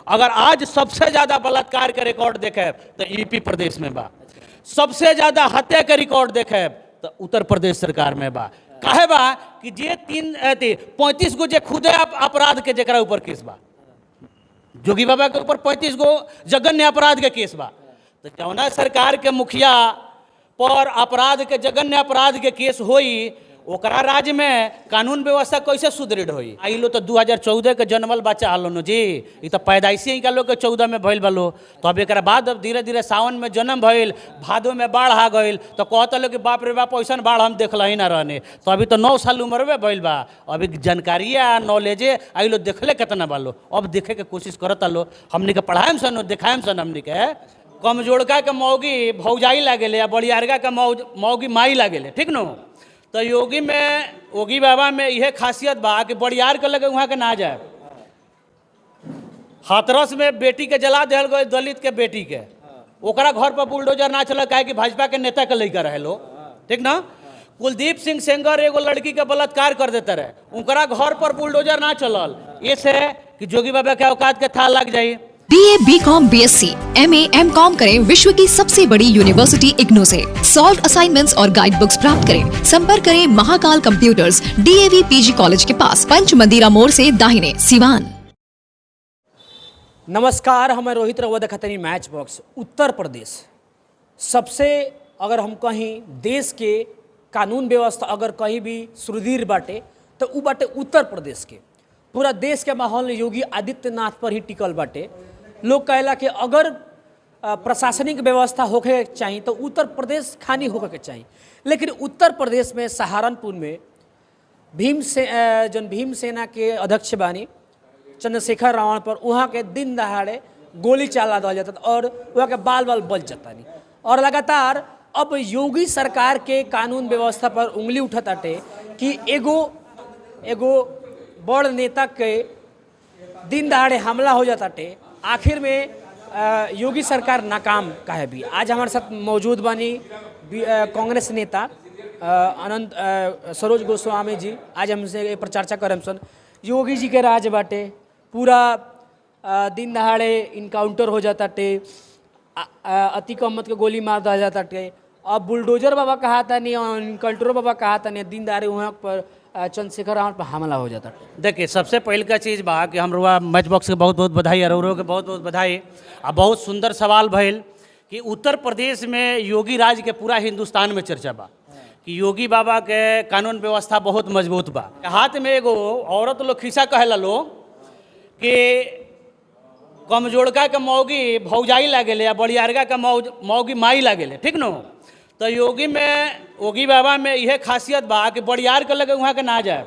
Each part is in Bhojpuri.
अगर आज सबसे ज्यादा बलात्कार के रिकॉर्ड देखे तो यूपी प्रदेश में बा, सबसे ज्यादा हत्या के रिकॉर्ड देखे तो उत्तर प्रदेश सरकार में बा। काहे बा कि जे 35 गो जे खुदे अपराध के जरा ऊपर केस बा, जोगी बाबा के ऊपर 35 गो जघन्य अपराध के केस बा। तो जौना सरकार के मुखिया पर अपराध के जघन्य अपराध के केस होई ओकरा राज्य में कानून व्यवस्था कैसे सुदृढ़ होई। आई लो तो 2014 के जन्मल बच्चा हलो नो जी, ये तो पैदाइशी ही का लोग के 14 में भइल बलो। तो अब एक बाद अब धीरे धीरे सावन में जन्म भइल, भादो में बाढ़ आ गइल, तो कहता लोग कि बाप रे बाप ऐसा बाढ़ हम देखल ही ना रहने। तो अभी तो 9 साल उम्र में भइल बा, अभी जानकारी नॉलेजे आई लो देखले कितना बालो, अब देखे के कोशिश करता लो। हमने के पढ़ाएम सन दिखाएम सन, हमने के कमजोड़का के मौगी भौजाई लागेले या बड़ियारगा के मौगी माई लागेले, ठीक नो। तो योगी बाबा में यह खासियत बा कि बड़ियार के लगे वहाँ के ना जाए। हाथरस में बेटी के जला दिल गए, दलित के बेटी के, ओकरा घर पर बुलडोजर ना चल, काहे कि भाजपा के नेता के लेकर रहे लो, ठीक ना। कुलदीप सिंह सेंगर एगो लड़की के बलात्कार कर देते रहे, उनकरा घर पर बुलडोजर ना चलल, ये से कि जोगी बाबा के औकात के था लग जाये। BA, BCom, BSc, MA, MCom करें विश्व की सबसे बड़ी यूनिवर्सिटी इग्नू से। सॉल्व असाइनमेंट्स और गाइड बुक्स प्राप्त करें। संपर्क करें Mahakal computers, DAV PG college के पास, पंच मंदिरा मोड़ से दाहिने, सिवान। नमस्कार, हमें रोहित रवद खतनी मैच बॉक्स। उत्तर प्रदेश सबसे, अगर हम कहीं देश के कानून व्यवस्था अगर कहीं भी सुदृढ़ बाटे तो उ बाटे उत्तर प्रदेश के। पूरा देश के माहौल योगी आदित्यनाथ पर ही टिकल बाटे। लोग कहला कि अगर प्रशासनिक व्यवस्था होके चाहिए तो उत्तर प्रदेश खानी होके के चाहिए, लेकिन उत्तर प्रदेश में सहारनपुर में भीम सेना के अध्यक्ष बानी चंद्रशेखर रावण पर वहाँ के दिन दहाड़े गोली चला दिया जाता और वहाँ के बाल बच जाता नहीं। और लगातार अब योगी सरकार के कानून व्यवस्था पर उंगली उठताटे कि एगो बड़ नेता के दिन दहाड़े हमला हो जाताटे। आखिर में योगी सरकार नाकाम काहे भी। आज हमारे साथ मौजूद बानी कांग्रेस नेता सरोज गोस्वामी जी। आज हमसे पर चर्चा करम सन। योगी जी के राज बाटे, पूरा दिन दहाड़े इनकाउंटर हो जाताटे, अतीक अहमद के गोली मार दिया जाताटे। अब बुलडोजर बाबा कहा था नहीं, इनकाउंटर बाबा कहा था नहीं, दिन दहाड़े वहाँ पर चंद्रशेखर रावण पर हमला हो जाता। देखिए, सबसे पहले का चीज़ बा कि हम मैच बॉक्स के बहुत बहुत बधाई, अरोरो के बहुत बहुत बधाई। आ बहुत सुंदर सवाल भइल कि उत्तर प्रदेश में योगी राज के पूरा हिंदुस्तान में चर्चा बा कि योगी बाबा के कानून व्यवस्था बहुत मजबूत बा। हाथ में एगो औरत लोग खिस्सा कहेला लो कि कमजोड़का के मौगी भौजाई लागेले या बड़ियारगा के मौगी माई लागेले, ठीक नो। तो योगी बाबा में यह खासियत बा कि बड़ियार के लगे वहाँ के ना जाए।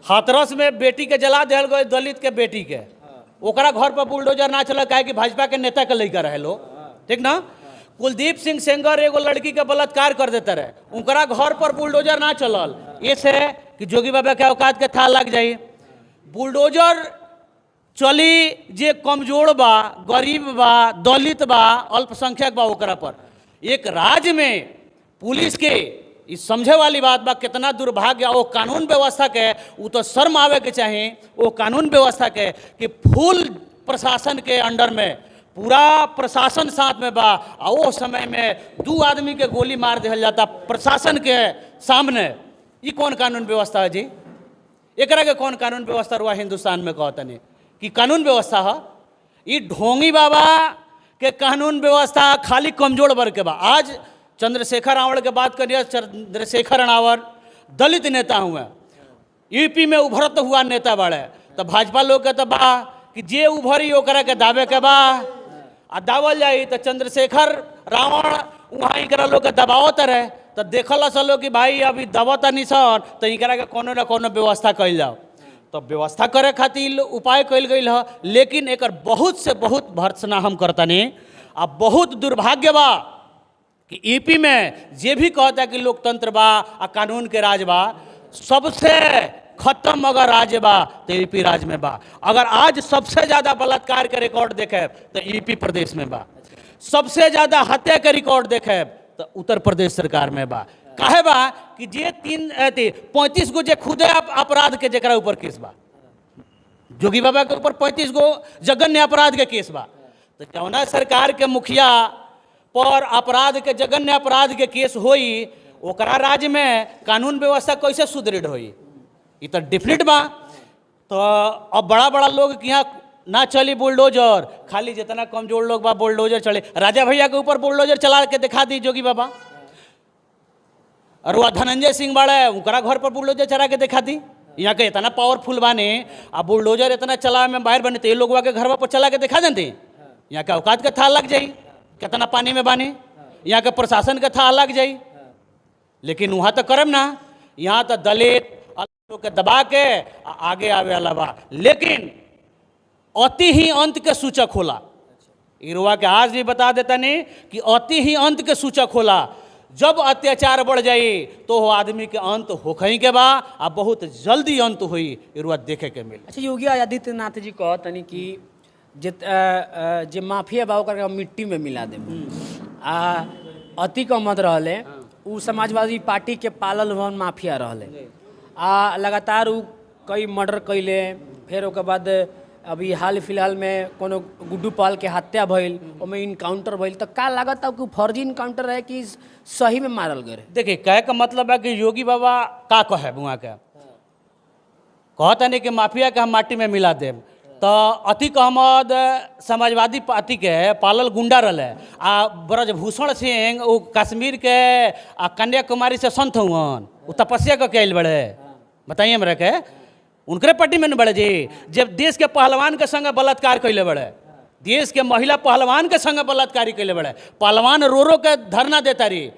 हाथरस में बेटी के जला दिल गए, दलित के बेटी के, ओकरा घर पर बुलडोजर ना चल, काहे कि भाजपा के नेता के लेकर रहे लो, ठीक ना। कुलदीप सिंह सेंगर एगो लड़की के बलात्कार कर देते रहे, उनकरा घर पर बुलडोजर ना चलल, ये से कि जोगी बाबा के औकात के था लग जाये। बुलडोजर चली जे कमजोर बा, गरीब बा, दलित बा, अल्पसंख्यक बा, ओकरा पर। एक राज्य में पुलिस के इस समझे वाली बात बा कितना दुर्भाग्य वो कानून व्यवस्था के, वो तो शर्म आवे के चाहिए वो कानून व्यवस्था के कि फुल प्रशासन के अंडर में पूरा प्रशासन साथ में बा, और वो समय में 2 आदमी के गोली मार दिया जाता प्रशासन के सामने। ये कौन कानून व्यवस्था है जी? एकरा के कौन कानून व्यवस्था हुआ हिंदुस्तान में कहता नहीं कि कानून व्यवस्था है? ये ढोंगी बाबा के कानून व्यवस्था खाली कमजोर वर्ग के बा। आज चंद्रशेखर रावण के बात करिए, चंद्रशेखर रावण दलित नेता हुए, यूपी में उभरत हुआ नेता बड़े। तो भाजपा लोग के तो बा कि जे उभरी ओकरा के दावे के बा, आ दावल जाई तो चंद्रशेखर रावण वहाँ इकरा लोग के दबावत रहे। तो देखल चलो कि भाई अभी दबाता नहीं सन, तो इकरा के कोनो न कोनो व्यवस्था कल जाओ। तो व्यवस्था करे खातिर उपाय कल गई है, लेकिन एक बहुत से बहुत भर्त्सना हम करतनी। अब बहुत दुर्भाग्य बा कि यूपी में जे भी कहता कि लोकतंत्र बा आ कानून के राज बा, सबसे खत्म अगर राज्य बा तो यूपी राज्य में बा। अगर आज सबसे ज़्यादा बलात्कार के रिकॉर्ड देखे तो यूपी प्रदेश में बा, सबसे ज़्यादा हत्या के रिकॉर्ड देखे तो उत्तर प्रदेश सरकार में बा। काहे बा कि जे 35 गो जे खुदे अपराध के जरा ऊपर केस बा, जोगी बाबा के ऊपर 35 गो जघन्य अपराध के केस बा। तो जौना सरकार के मुखिया पर अपराध के जघन्य अपराध के केस होई ओकरा राज्य में कानून व्यवस्था कैसे सुदृढ़ होई? ये तो डिफरेंट बा। तो अब बड़ा बड़ा लोग के यहाँ ना चली बुलडोजर, खाली जितना कमजोर लोग बा बुलडोजर चले। राजा भैया के ऊपर बुलडोजर चला के दिखा दी जोगी बाबा। और वह धनंजय सिंह बाड़े उनकरा घर पर बुलडोजर चला के दिखा दी। यहाँ के इतना पावरफुल बाने अब बुलडोजर इतना चला में बाहर बने तो ये लोग के घर पर चला के दिखा देते। यहाँ के औकात का था लग जाई कितना पानी में बाने, यहाँ के प्रशासन का था लग जाई। लेकिन वहाँ तो करम ना, यहाँ तो दलित लोग के दबा के आगे आवे वाला बा। लेकिन अति ही अंत के सूचक होला। इरुआ के आज भी बता देता नहीं कि अति ही अंत के सूचक होला। जब अत्याचार बढ़ जाई तो वो आदमी के अंत होखई के बा आ बहुत जल्दी अंत हुई इरुआ देखे के मिले। अच्छा, योगी आदित्यनाथ जी कहतनी कि जे माफिया बा ओकरा मिट्टी में मिला दे। अति अहमद रहले उ समाजवादी पार्टी के पालल हुआ माफिया रहले लगातार उ कई मर्डर कैले। फिर ओकर बाद अभी हाल फिलहाल में कोनो गुड्डू पाल के हत्या भइल, ओमें इनकाउंटर भइल। तो का लागत है कि फर्जी इनकाउंटर है कि सही में मारल गए? देखिए कहे का मतलब है कि योगी बाबा का कहे बुआ के कहता नहीं कि माफिया के हम माटी में मिला देव। तो अतिक अहमद समाजवादी पार्टी के पालल गुंडा रहे आ ब्रजभूषण सिंह वो कश्मीर के कन्याकुमारी से संत हुआ वो तपस्या को कैल बड़े। बताइए मेरे के उनकरे पार्टी में बड़े जी। जब देश के पहलवान के संग बलात्कार कैले बड़े, देश के महिला पहलवान के संग बलात्कारी कैले बड़े, पहलवान रो रो के धरना देता रही।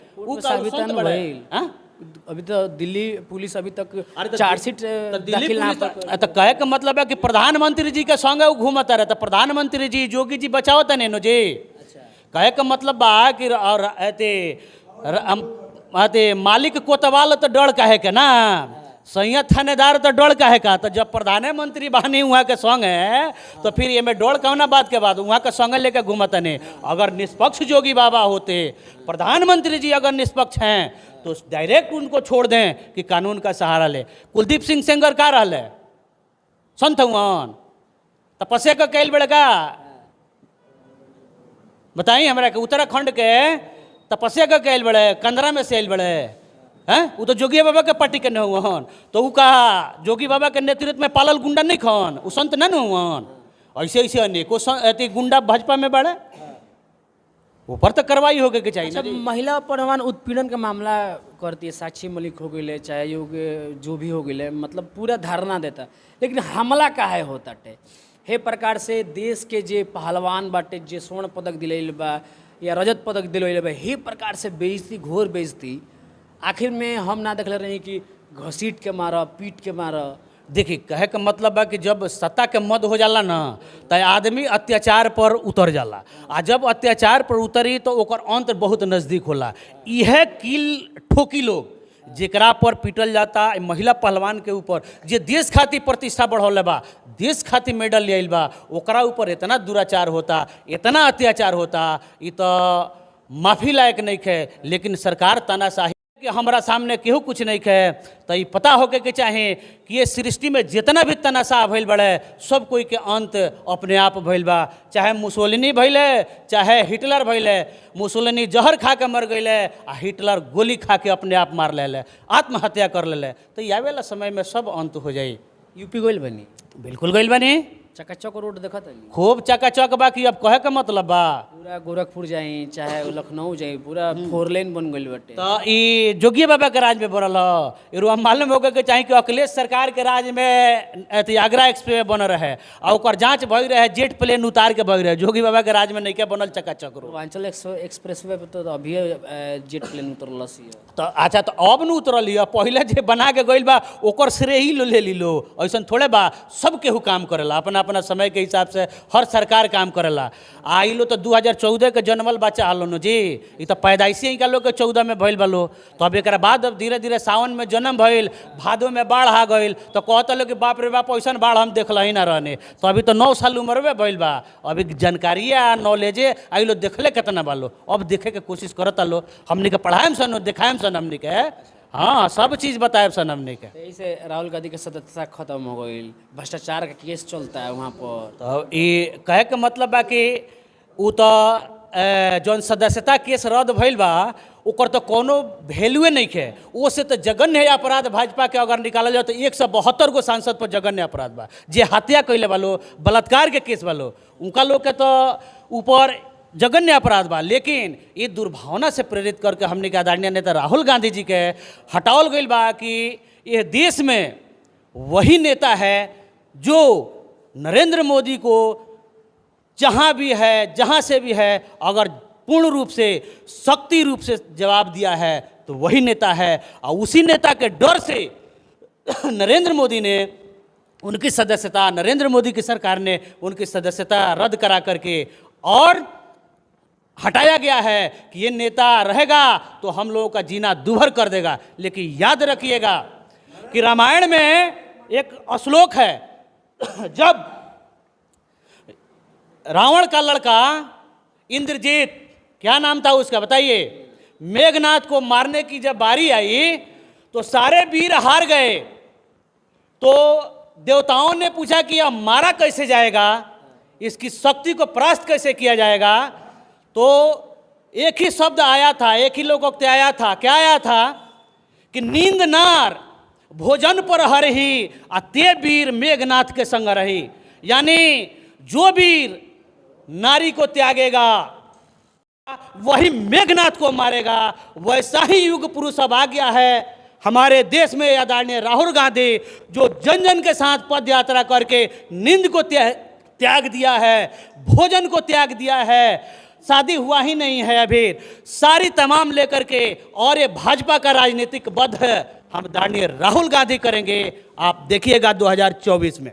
अभी तो दिल्ली पुलिस अभी तक चार्जशीट दाखिल ना कर। तो कहे का मतलब है कि प्रधानमंत्री जी के संग वो घूमता रहे। तो प्रधानमंत्री जी जोगी जी बचाओ तने नो जी। कहे का मतलब बा कि और मालिक कोतवाल तो डर कहे के ना, सैया थानेदार तो डर काहे का। तो जब प्रधानमंत्री बहानी वहाँ के संग है तो फिर ये में डर कौना बात के बाद वहाँ के संग लेकर घूमत नहीं। अगर निष्पक्ष जोगी बाबा होते, प्रधानमंत्री जी अगर निष्पक्ष हैं तो डायरेक्ट उनको छोड़ दें कि कानून का सहारा ले। कुलदीप सिंह सेंगर का रहा है संत हुआन तपस्या का कैल बड़े का बताइए हमरा के। उत्तराखंड के तपस्या का कैल बड़े, कंदरा में सेल बड़े हैं। वो तो जोगी बाबा के पार्टी के न हुआन। तो वो कहा जोगी बाबा के नेतृत्व में पालल गुंडा नहीं खान, वो संत न हुआन। ऐसे ऐसे अनेकों गुंडा भाजपा में बढ़े, ऊपर तक कार्रवाई होके के चाहिए। अच्छा, महिला पर उत्पीड़न का मामला करती है, साक्षी मलिक हो गई चाहे जो भी हो गई, मतलब पूरा धारणा देता। लेकिन हमला काहे होता टे हे प्रकार से देश के जे पहलवान बाटे जे स्वर्ण पदक दिलैल बा या रजत पदक दिलैल बा, हे प्रकार से बेइज्जती, घोर बेइज्जती आखिर में हम ना देखले रही कि घसीट के मारा, पीट के मारा। देखिए कहे का मतलब है कि जब सत्ता के मद हो जाला ना तो आदमी अत्याचार पर उतर जाला। आ जब अत्याचार पर उतरी तो ओकर अंत बहुत नज़दीक होला। यह कील ठोकी लोग जेकरा पर पीटल जाता, महिला पहलवान के ऊपर जे देश खातिर प्रतिष्ठा बढ़ौले बा, देश खातिर मेडल ले आइल बा, ओकरा ऊपर इतना दुराचार होता, इतना अत्याचार होता, ये तो माफ़ी लायक नहीं है। लेकिन सरकार तानाशाही कि हमारा सामने केहू कुछ नहीं है। तो ये पता होके के चाहे कि ये सृष्टि में जितना भी तनाशाह भइल बड़े सब कोई के अंत अपने आप भइल बा। चाहे मुसोलिनी भइले, चाहे हिटलर भइले। मुसोलिनी जहर खा के मर गईले आ हिटलर गोली खा के अपने आप मार ले, आत्महत्या कर ले। तो ये आवेला समय में सब अंत हो जाई। यूपी गइल बनी? बिल्कुल गइल बनी। चकाचक रोड देखा था, खूब चकाचक बा। कि अब कहे का मतलब बा पूरा गोरखपुर जाई चाहे लखनऊ जाई पूरा 4 लेन बन गई बटे। तो ये जोगी बाबा के राज में बनल है। मालूम होगा कि चाहे कि अखिलेश सरकार के राज में आगरा एक्सप्रेस बन रहे और ओकर जांच भई रहे, जेट प्लेन उतार के भई रहे। जोगी बाबा के राज में नहीं के बनल चकाचक रोड। पूर्वांचल एक्सप्रेस वे तो अभी जेट प्लेन उतरल सी। तो अच्छा, तो अब न उतरल है, पहले जे बना के गइल बा ओकर श्रेय ही ले ली लो। ऐसा थोड़े बा, सब केहू काम करेला अपना अपना समय के हिसाब से। हर सरकार काम करेला। आई लो तो 2014 के जन्मल बच्चा हलो नो जी, ये तो पैदाइशी ही का लोग के 14 में भइल बलो। तो अब एक बाद अब धीरे धीरे सावन में जन्म भइल, भादो में बाढ़ आ गइल। तो कहता लोग कि बाप रे बाप ऐसा बाढ़ हम देखल ही ना रहने। तो अभी तो 9 साल उम्र में भइल बा। अभी जानकारी आ नॉलेजे आई लो देखले कितना बालो। अब देखे के कोशिश करता लो, हमने के पढ़ाएम सन, दिखाएम सन हमने के। हाँ सब चीज़ बताए सन हमने के। ऐसे राहुल गांधी के सदस्यता खत्म हो गई, भ्रष्टाचार का केस चलता है वहाँ पर। तो ये कहे के मतलब बा कि उ तो जौन सदस्यता केस रद्द भइल बा ओकर तो कोनो वैल्यूए नहीं है। वो से तो जघन्य अपराध भाजपा के अगर निकाला जाए तो 172 गो सांसद पर जघन्य अपराध बा। जे हत्या कैले वालो, बलात्कार के केस वालो, उनका लोग के तो ऊपर जघन्य अपराध बा। लेकिन ये दुर्भावना से प्रेरित करके हमने के आदरणीय नेता राहुल गांधी जी के हटावल गई बा कि ये देश में वही नेता है जो नरेंद्र मोदी को जहाँ भी है, जहाँ से भी है, अगर पूर्ण रूप से, शक्ति रूप से जवाब दिया है तो वही नेता है। और उसी नेता के डर से नरेंद्र मोदी ने उनकी सदस्यता, नरेंद्र मोदी की सरकार ने उनकी सदस्यता रद्द करा करके और हटाया गया है कि ये नेता रहेगा तो हम लोगों का जीना दूभर कर देगा। लेकिन याद रखिएगा कि रामायण में एक श्लोक है, जब रावण का लड़का इंद्रजीत, क्या नाम था उसका बताइए, मेघनाथ को मारने की जब बारी आई तो सारे वीर हार गए। तो देवताओं ने पूछा कि अब मारा कैसे जाएगा, इसकी शक्ति को परास्त कैसे किया जाएगा। तो एक ही शब्द आया था, एक ही लोकोक्ति आया था। क्या आया था कि नींद नार भोजन पर हरही ते वीर मेघनाथ के संग रही। यानी जो वीर नारी को त्यागेगा वही मेघनाथ को मारेगा। वैसा ही युग पुरुष अब आ गया है हमारे देश में। आदरणीय राहुल गांधी जो जन जन के साथ पद यात्रा करके नींद को त्याग दिया है, भोजन को त्याग दिया है, शादी हुआ ही नहीं है अभी, सारी तमाम लेकर के, और ये भाजपा का राजनीतिक वध है हम आदरणीय राहुल गांधी करेंगे। आप देखिएगा 2024 में।